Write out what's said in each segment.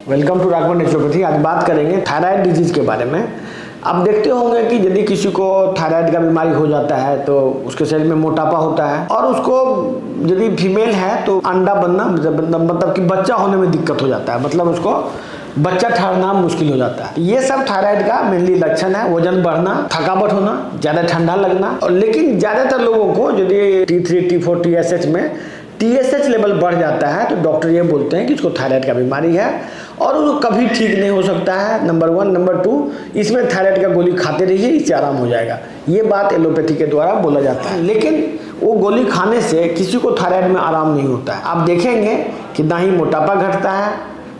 Welcome to Raghavan naturopathy. आज बात करेंगे थायराइड डिजीज के बारे में। आप देखते होंगे कि यदि किसी को थायराइड का बीमारी हो जाता है तो उसके शरीर में मोटापा होता है और उसको यदि फीमेल है तो अंडा बनना मतलब कि बच्चा होने में दिक्कत हो जाता है, मतलब उसको बच्चा ठहरना मुश्किल हो जाता है। ये सब थायराइड का मेनली लक्षण है। वजन बढ़ना, थकावट होना, ज़्यादा ठंडा लगना। और लेकिन ज़्यादातर लोगों को यदि T3, T4, TSH में TSH लेवल बढ़ जाता है तो डॉक्टर ये बोलते हैं कि इसको थायराइड का बीमारी है और वो कभी ठीक नहीं हो सकता है। नंबर 1। नंबर 2, इसमें थायराइड का गोली खाते रहिए, इससे आराम हो जाएगा। ये बात एलोपैथी के द्वारा बोला जाता है, लेकिन वो गोली खाने से किसी को थायराइड में आराम नहीं होता है। आप देखेंगे कि ना ही मोटापा घटता है,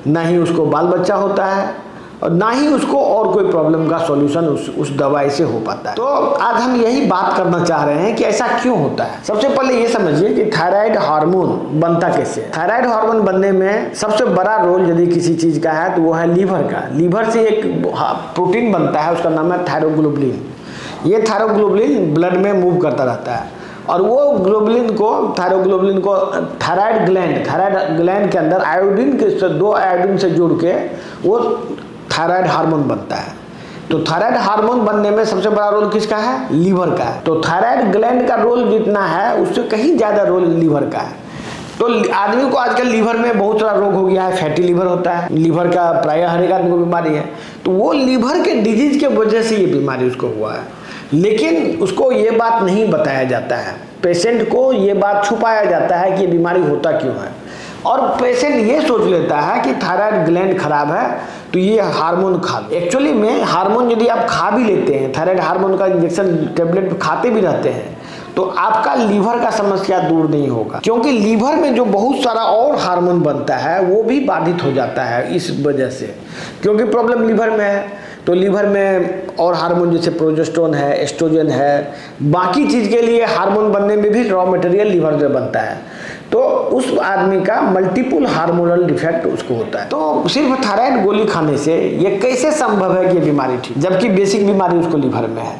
ना ही उसको बाल बच्चा होता है और ना ही उसको और कोई प्रॉब्लम का सॉल्यूशन उस दवाई से हो पाता है। तो आज हम यही बात करना चाह रहे हैं कि ऐसा क्यों होता है। सबसे पहले ये समझिए कि थायराइड हार्मोन बनता कैसे है। थायराइड हार्मोन बनने में सबसे बड़ा रोल यदि किसी चीज का है तो वो है लीवर का। लीवर से एक प्रोटीन बनता है, उसका नाम है थायरोग्लोबुलिन। ये थायरोग्लोबुलिन ब्लड में मूव करता रहता है और वो थायरोग्लोबुलिन को थायराइड ग्लैंड के अंदर आयोडीन के 2 आयोडीन से जोड़ के वो थायराइड हार्मोन बनता है। तो थायराइड हार्मोन बनने में सबसे बड़ा रोल किसका है? लीवर का है। तो थायराइड ग्लैंड का रोल जितना है उससे कहीं ज्यादा रोल लीवर का है। तो आदमी को आजकल लीवर में बहुत सारा रोग हो गया है। फैटी लीवर होता है, लीवर का प्रायः हर एक आदमी को बीमारी है। तो वो लीवर के डिजीज के वजह से ये बीमारी उसको हुआ है, लेकिन उसको ये बात नहीं बताया जाता है। पेशेंट को ये बात छुपाया जाता है कि ये बीमारी होता क्यों है, और पेशेंट ये सोच लेता है कि थायराइड ग्लैंड खराब है तो ये हार्मोन खा लो। एक्चुअली में हार्मोन यदि आप खा भी लेते हैं, थायराइड हार्मोन का इंजेक्शन टेबलेट खाते भी रहते हैं, तो आपका लीवर का समस्या दूर नहीं होगा, क्योंकि लीवर में जो बहुत सारा और हार्मोन बनता है वो भी बाधित हो जाता है इस वजह से, क्योंकि प्रॉब्लम लीवर में है। तो लीवर में और हार्मोन जैसे प्रोजेस्टेरोन है, एस्ट्रोजन है, बाकी चीज के लिए हार्मोन बनने में भी रॉ मटेरियल लीवर से बनता है। तो उस आदमी का मल्टीपल हार्मोनल डिफेक्ट उसको होता है। तो सिर्फ थायराइड गोली खाने से ये कैसे संभव है कि ये बीमारी ठीक, जबकि बेसिक बीमारी उसको लीवर में है।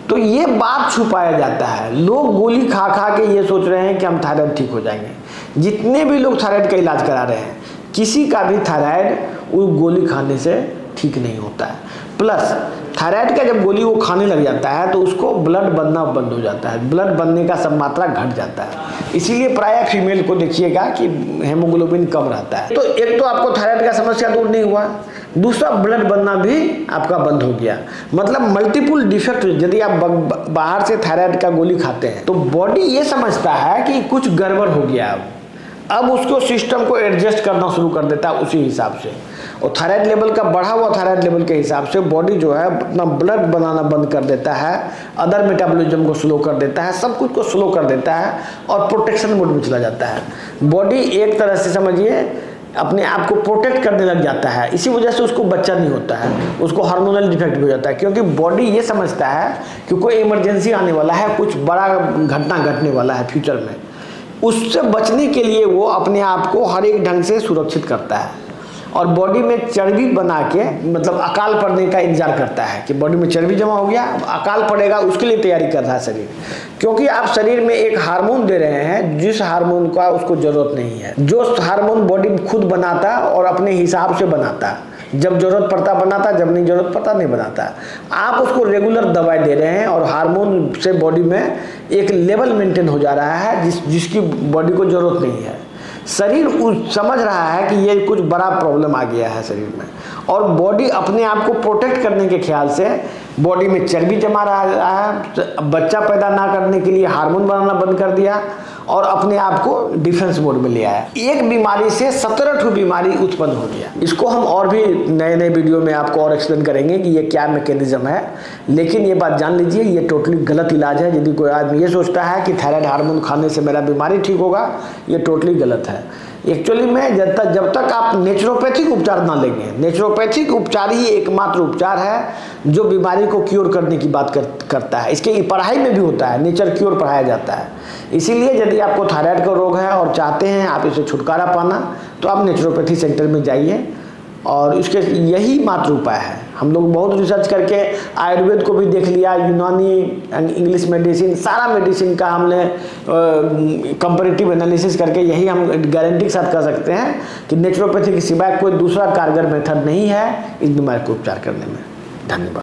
तो ये बात छुपाया जाता है। लोग गोली खा खा के ये सोच रहे हैं कि हम थायराइड ठीक हो जाएंगे। जितने भी लोग थायराइड का इलाज करा रहे हैं, किसी का भी थायराइड वो गोली खाने से ठीक नहीं होता है। प्लस थायराइड का जब गोली वो खाने लग जाता है तो उसको ब्लड बनना बंद हो जाता है, ब्लड बनने का सब मात्रा घट जाता है। इसीलिए प्रायः फीमेल को देखिएगा कि हेमोग्लोबिन कम रहता है। तो एक तो आपको थायराइड का समस्या दूर नहीं हुआ, दूसरा ब्लड बनना भी आपका बंद हो गया। मतलब मल्टीपल डिफेक्ट। यदि आप बाहर से थायराइड का गोली खाते हैं तो बॉडी ये समझता है कि कुछ गड़बड़ हो गया, अब उसको सिस्टम को एडजस्ट करना शुरू कर देता है उसी हिसाब से, और थायराइड लेवल का बढ़ा हुआ थायराइड लेवल के हिसाब से बॉडी जो है अपना ब्लड बनाना बंद कर देता है, अदर मेटाबॉलिज्म को स्लो कर देता है, सब कुछ को स्लो कर देता है और प्रोटेक्शन मोड में चला जाता है। बॉडी एक तरह से समझिए अपने आप को प्रोटेक्ट करने लग जाता है। इसी वजह से उसको बच्चा नहीं होता है, उसको हार्मोनल डिफेक्ट भी हो जाता है, क्योंकि बॉडी ये समझता है कि कोई इमरजेंसी आने वाला है, कुछ बड़ा घटना घटने वाला है फ्यूचर में। उससे बचने के लिए वो अपने आप को हर एक ढंग से सुरक्षित करता है और बॉडी में चर्बी बना के, मतलब अकाल पड़ने का इंतजार करता है कि बॉडी में चर्बी जमा हो गया, अकाल पड़ेगा, उसके लिए तैयारी कर रहा है शरीर। क्योंकि आप शरीर में एक हार्मोन दे रहे हैं जिस हार्मोन का उसको जरूरत नहीं है, जो हार्मोन बॉडी खुद बनाता और अपने हिसाब से बनाता, जब जरूरत पड़ता बनाता, जब नहीं जरूरत पड़ता नहीं बनाता। आप उसको रेगुलर दवाई दे रहे हैं और हार्मोन से बॉडी में एक लेवल मेंटेन हो जा रहा है जिसकी बॉडी को जरूरत नहीं है। शरीर समझ रहा है कि ये कुछ बड़ा प्रॉब्लम आ गया है शरीर में, और बॉडी अपने आप को प्रोटेक्ट करने के ख्याल से बॉडी में चर्बी जमा रहा है, बच्चा पैदा ना करने के लिए हार्मोन बनाना बंद कर दिया और अपने आप को डिफेंस मोड में ले आया। एक बीमारी से 17 बीमारी उत्पन्न हो गया। इसको हम और भी नए नए वीडियो में आपको और एक्सप्लेन करेंगे कि ये क्या मैकेनिज्म है, लेकिन ये बात जान लीजिए ये टोटली गलत इलाज है। यदि कोई आदमी ये सोचता है कि थायराइड हार्मोन खाने से मेरा बीमारी ठीक होगा, ये टोटली गलत है। एक्चुअली में जब तक आप नेचुरोपैथिक उपचार ना लेंगे, नेचुरोपैथिक उपचार ही एकमात्र उपचार है जो बीमारी को क्योर करने की बात करता है। इसके पढ़ाई में भी होता है, नेचर क्योर पढ़ाया जाता है। इसीलिए यदि आपको थायराइड का रोग है और चाहते हैं आप इसे छुटकारा पाना, तो आप नेचुरोपैथी सेंटर में जाइए, और इसके यही मात्र उपाय है। हम लोग बहुत रिसर्च करके आयुर्वेद को भी देख लिया, यूनानी इंग्लिश मेडिसिन, सारा मेडिसिन का हमने कंपैरेटिव एनालिसिस करके यही हम गारंटी के साथ कह सकते हैं कि नेचुरोपैथी के सिवाय कोई दूसरा कारगर मेथड नहीं है इस बीमारी को उपचार करने में। धन्यवाद।